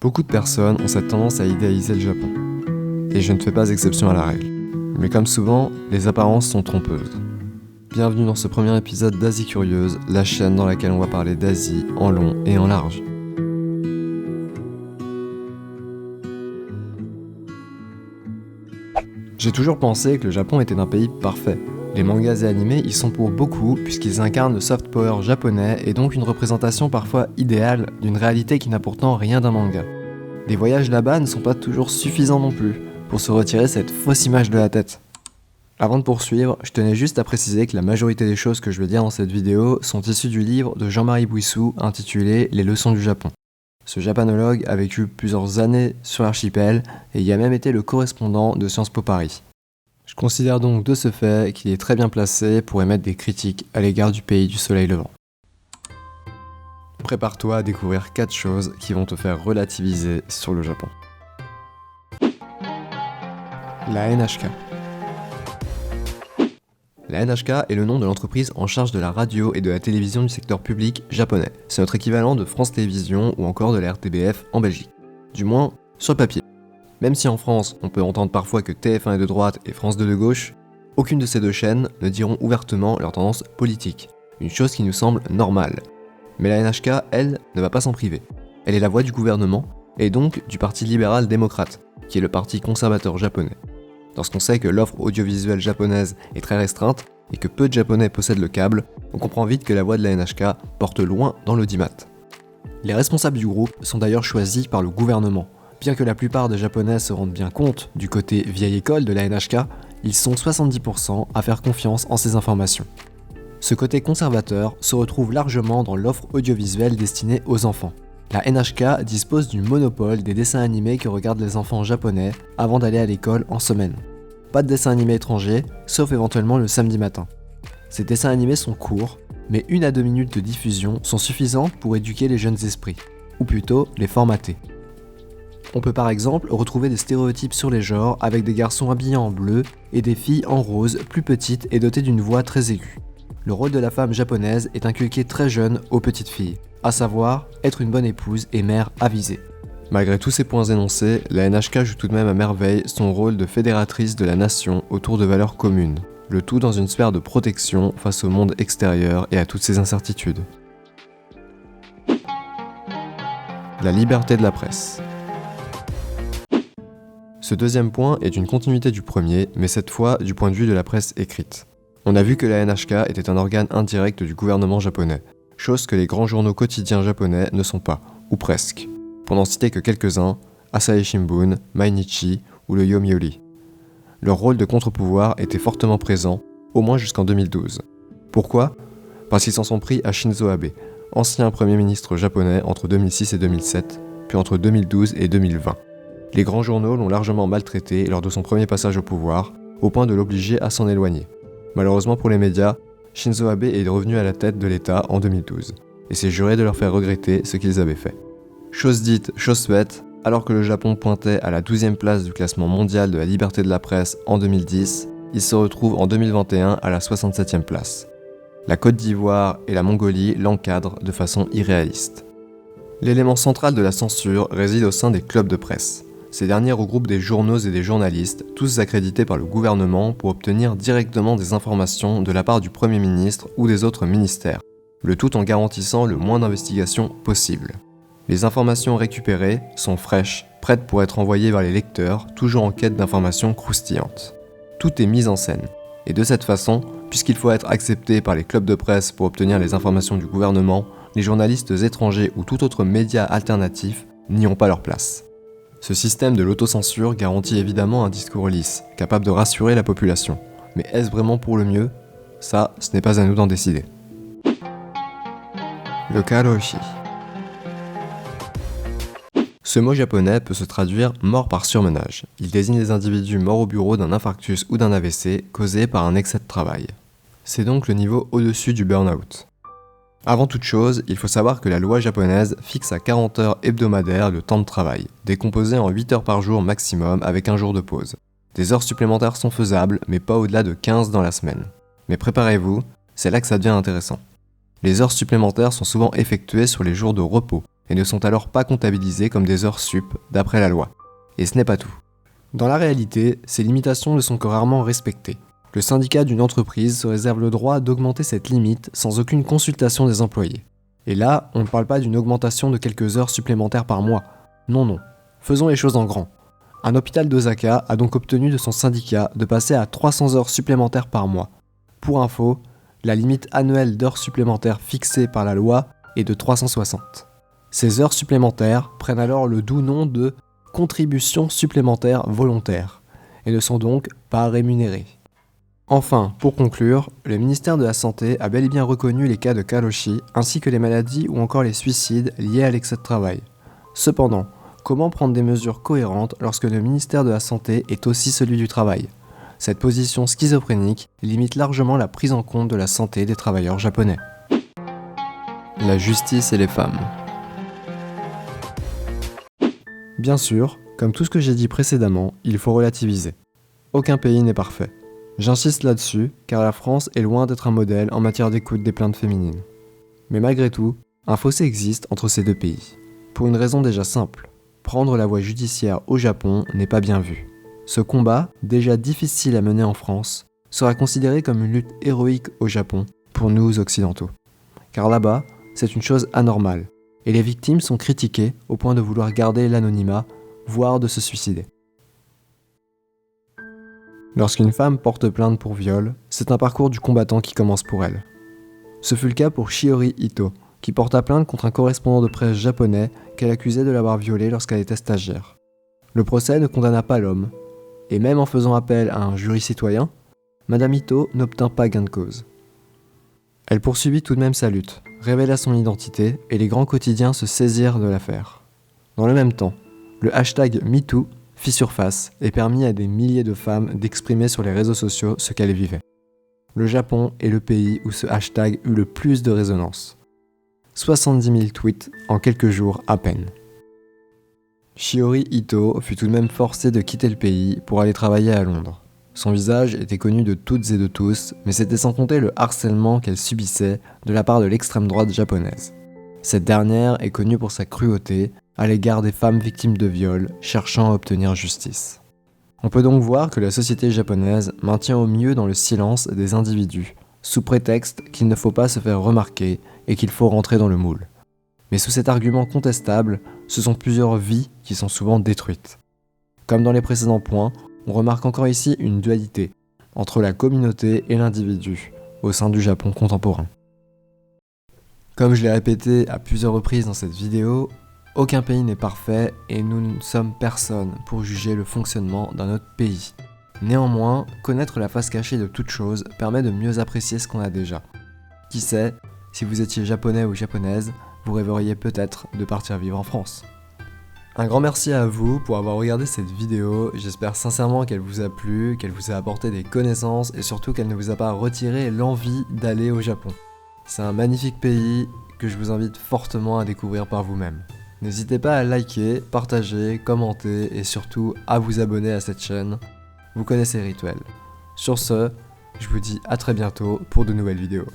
Beaucoup de personnes ont cette tendance à idéaliser le Japon. Et je ne fais pas exception à la règle. Mais comme souvent, les apparences sont trompeuses. Bienvenue dans ce premier épisode d'Asie Curieuse, la chaîne dans laquelle on va parler d'Asie en long et en large. J'ai toujours pensé que le Japon était un pays parfait. Les mangas et animés y sont pour beaucoup puisqu'ils incarnent le soft power japonais et donc une représentation parfois idéale d'une réalité qui n'a pourtant rien d'un manga. Les voyages là-bas ne sont pas toujours suffisants non plus pour se retirer cette fausse image de la tête. Avant de poursuivre, je tenais juste à préciser que la majorité des choses que je vais dire dans cette vidéo sont issues du livre de Jean-Marie Bouissou intitulé « Les leçons du Japon ». Ce japanologue a vécu plusieurs années sur l'archipel et y a même été le correspondant de Sciences Po Paris. Je considère donc de ce fait qu'il est très bien placé pour émettre des critiques à l'égard du pays du soleil levant. Prépare-toi à découvrir 4 choses qui vont te faire relativiser sur le Japon. La NHK. La NHK est le nom de l'entreprise en charge de la radio et de la télévision du secteur public japonais. C'est notre équivalent de France Télévisions ou encore de la RTBF en Belgique. Du moins, sur le papier. Même si en France, on peut entendre parfois que TF1 est de droite et France 2 de gauche, aucune de ces deux chaînes ne diront ouvertement leur tendance politique, une chose qui nous semble normale. Mais la NHK, elle, ne va pas s'en priver. Elle est la voix du gouvernement, et donc du Parti libéral-démocrate, qui est le parti conservateur japonais. Lorsqu'on sait que l'offre audiovisuelle japonaise est très restreinte, et que peu de Japonais possèdent le câble, on comprend vite que la voix de la NHK porte loin dans l'audimat. Les responsables du groupe sont d'ailleurs choisis par le gouvernement. Bien que la plupart des Japonais se rendent bien compte du côté vieille école de la NHK, ils sont 70% à faire confiance en ces informations. Ce côté conservateur se retrouve largement dans l'offre audiovisuelle destinée aux enfants. La NHK dispose du monopole des dessins animés que regardent les enfants japonais avant d'aller à l'école en semaine. Pas de dessins animés étrangers, sauf éventuellement le samedi matin. Ces dessins animés sont courts, mais 1 à 2 minutes de diffusion sont suffisantes pour éduquer les jeunes esprits, ou plutôt les formater. On peut par exemple retrouver des stéréotypes sur les genres avec des garçons habillés en bleu et des filles en rose plus petites et dotées d'une voix très aiguë. Le rôle de la femme japonaise est inculqué très jeune aux petites filles, à savoir être une bonne épouse et mère avisée. Malgré tous ces points énoncés, la NHK joue tout de même à merveille son rôle de fédératrice de la nation autour de valeurs communes, le tout dans une sphère de protection face au monde extérieur et à toutes ses incertitudes. La liberté de la presse. Ce deuxième point est une continuité du premier, mais cette fois du point de vue de la presse écrite. On a vu que la NHK était un organe indirect du gouvernement japonais, chose que les grands journaux quotidiens japonais ne sont pas, ou presque. Pour n'en citer que quelques-uns, Asahi Shimbun, Mainichi ou le Yomiuri. Leur rôle de contre-pouvoir était fortement présent, au moins jusqu'en 2012. Pourquoi ? Parce qu'ils s'en sont pris à Shinzo Abe, ancien Premier ministre japonais entre 2006 et 2007, puis entre 2012 et 2020. Les grands journaux l'ont largement maltraité lors de son premier passage au pouvoir, au point de l'obliger à s'en éloigner. Malheureusement pour les médias, Shinzo Abe est revenu à la tête de l'État en 2012, et s'est juré de leur faire regretter ce qu'ils avaient fait. Chose dite, chose faite, alors que le Japon pointait à la 12e place du classement mondial de la liberté de la presse en 2010, il se retrouve en 2021 à la 67e place. La Côte d'Ivoire et la Mongolie l'encadrent de façon irréaliste. L'élément central de la censure réside au sein des clubs de presse. Ces derniers regroupent des journaux et des journalistes, tous accrédités par le gouvernement pour obtenir directement des informations de la part du Premier ministre ou des autres ministères, le tout en garantissant le moins d'investigations possible. Les informations récupérées sont fraîches, prêtes pour être envoyées vers les lecteurs, toujours en quête d'informations croustillantes. Tout est mis en scène, et de cette façon, puisqu'il faut être accepté par les clubs de presse pour obtenir les informations du gouvernement, les journalistes étrangers ou tout autre média alternatif n'y ont pas leur place. Ce système de l'autocensure garantit évidemment un discours lisse, capable de rassurer la population. Mais est-ce vraiment pour le mieux ? Ça, ce n'est pas à nous d'en décider. Le karoshi. Ce mot japonais peut se traduire « mort par surmenage ». Il désigne les individus morts au bureau d'un infarctus ou d'un AVC causé par un excès de travail. C'est donc le niveau au-dessus du burn-out. Avant toute chose, il faut savoir que la loi japonaise fixe à 40 heures hebdomadaires le temps de travail, décomposé en 8 heures par jour maximum avec un jour de pause. Des heures supplémentaires sont faisables, mais pas au-delà de 15 dans la semaine. Mais préparez-vous, c'est là que ça devient intéressant. Les heures supplémentaires sont souvent effectuées sur les jours de repos, et ne sont alors pas comptabilisées comme des heures sup d'après la loi. Et ce n'est pas tout. Dans la réalité, ces limitations ne sont que rarement respectées. Le syndicat d'une entreprise se réserve le droit d'augmenter cette limite sans aucune consultation des employés. Et là, on ne parle pas d'une augmentation de quelques heures supplémentaires par mois. Non. Faisons les choses en grand. Un hôpital d'Osaka a donc obtenu de son syndicat de passer à 300 heures supplémentaires par mois. Pour info, la limite annuelle d'heures supplémentaires fixée par la loi est de 360. Ces heures supplémentaires prennent alors le doux nom de contributions supplémentaires volontaires et ne sont donc pas rémunérées. Enfin, pour conclure, le ministère de la Santé a bel et bien reconnu les cas de karoshi ainsi que les maladies ou encore les suicides liés à l'excès de travail. Cependant, comment prendre des mesures cohérentes lorsque le ministère de la Santé est aussi celui du travail ? Cette position schizophrénique limite largement la prise en compte de la santé des travailleurs japonais. La justice et les femmes. Bien sûr, comme tout ce que j'ai dit précédemment, il faut relativiser. Aucun pays n'est parfait. J'insiste là-dessus, car la France est loin d'être un modèle en matière d'écoute des plaintes féminines. Mais malgré tout, un fossé existe entre ces deux pays. Pour une raison déjà simple, prendre la voie judiciaire au Japon n'est pas bien vu. Ce combat, déjà difficile à mener en France, sera considéré comme une lutte héroïque au Japon pour nous occidentaux. Car là-bas, c'est une chose anormale, et les victimes sont critiquées au point de vouloir garder l'anonymat, voire de se suicider. Lorsqu'une femme porte plainte pour viol, c'est un parcours du combattant qui commence pour elle. Ce fut le cas pour Shiori Ito, qui porta plainte contre un correspondant de presse japonais qu'elle accusait de l'avoir violée lorsqu'elle était stagiaire. Le procès ne condamna pas l'homme, et même en faisant appel à un jury citoyen, Madame Ito n'obtint pas gain de cause. Elle poursuivit tout de même sa lutte, révéla son identité, et les grands quotidiens se saisirent de l'affaire. Dans le même temps, le hashtag MeToo fit surface et permit à des milliers de femmes d'exprimer sur les réseaux sociaux ce qu'elles vivaient. Le Japon est le pays où ce hashtag eut le plus de résonance. 70 000 tweets en quelques jours à peine. Shiori Ito fut tout de même forcée de quitter le pays pour aller travailler à Londres. Son visage était connu de toutes et de tous, mais c'était sans compter le harcèlement qu'elle subissait de la part de l'extrême droite japonaise. Cette dernière est connue pour sa cruauté à l'égard des femmes victimes de viol cherchant à obtenir justice. On peut donc voir que la société japonaise maintient au mieux dans le silence des individus, sous prétexte qu'il ne faut pas se faire remarquer et qu'il faut rentrer dans le moule. Mais sous cet argument contestable, ce sont plusieurs vies qui sont souvent détruites. Comme dans les précédents points, on remarque encore ici une dualité entre la communauté et l'individu au sein du Japon contemporain. Comme je l'ai répété à plusieurs reprises dans cette vidéo, aucun pays n'est parfait et nous ne sommes personne pour juger le fonctionnement d'un autre pays. Néanmoins, connaître la face cachée de toute chose permet de mieux apprécier ce qu'on a déjà. Qui sait, si vous étiez japonais ou japonaise, vous rêveriez peut-être de partir vivre en France. Un grand merci à vous pour avoir regardé cette vidéo, j'espère sincèrement qu'elle vous a plu, qu'elle vous a apporté des connaissances et surtout qu'elle ne vous a pas retiré l'envie d'aller au Japon. C'est un magnifique pays que je vous invite fortement à découvrir par vous-même. N'hésitez pas à liker, partager, commenter et surtout à vous abonner à cette chaîne. Vous connaissez le rituel. Sur ce, je vous dis à très bientôt pour de nouvelles vidéos.